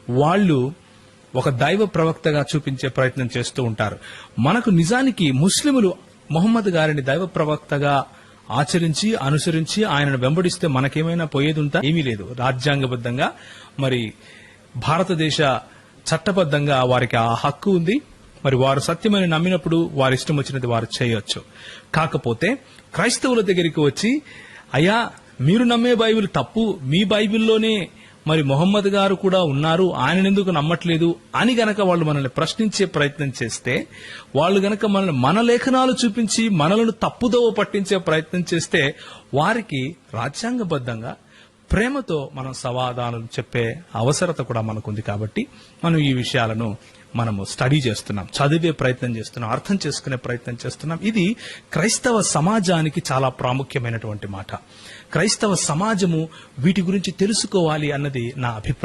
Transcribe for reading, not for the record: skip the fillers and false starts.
వాళ్ళు ఒక దైవ ప్రవక్తగా చూపించే ప్రయత్నం చేస్తూ ఉంటారు. మనకు నిజానికి ముస్లిములు మొహమ్మద్ గారిని దైవ ప్రవక్తగా ఆచరించి అనుసరించి ఆయనను వెంబడిస్తే మనకేమైనా పోయేది ఉందా? ఏమీ లేదు. రాజ్యాంగబద్ధంగా మరి భారతదేశ చట్టబద్ధంగా వారికి ఆ హక్కు ఉంది. మరి వారు సత్యమని నమ్మినప్పుడు వారి ఇష్టం వచ్చినది వారు చేయొచ్చు. కాకపోతే క్రైస్తవుల దగ్గరికి వచ్చి, అయ్యా మీరు నమ్మే బైబిల్ తప్పు, మీ బైబిల్లోనే మరి మొహమ్మద్ గారు కూడా ఉన్నారు, ఆయన ఎందుకు నమ్మట్లేదు అని గనక వాళ్ళు మనల్ని ప్రశ్నించే ప్రయత్నం చేస్తే, వాళ్ళు గనక మనల్ని మన లేఖనాలు చూపించి మనలను తప్పుదోవ పట్టించే ప్రయత్నం చేస్తే, వారికి రాజ్యాంగబద్ధంగా ప్రేమతో మనం సమాధానం చెప్పే అవసరత కూడా మనకుంది. కాబట్టి మనం ఈ విషయాలను మనము స్టడీ చేస్తున్నాం, చదివే ప్రయత్నం చేస్తున్నాం, అర్థం చేసుకునే ప్రయత్నం చేస్తున్నాం. ఇది క్రైస్తవ సమాజానికి చాలా ప్రాముఖ్యమైనటువంటి మాట. క్రైస్తవ సమాజము వీటి గురించి తెలుసుకోవాలి అన్నది నా అభిప్రాయం.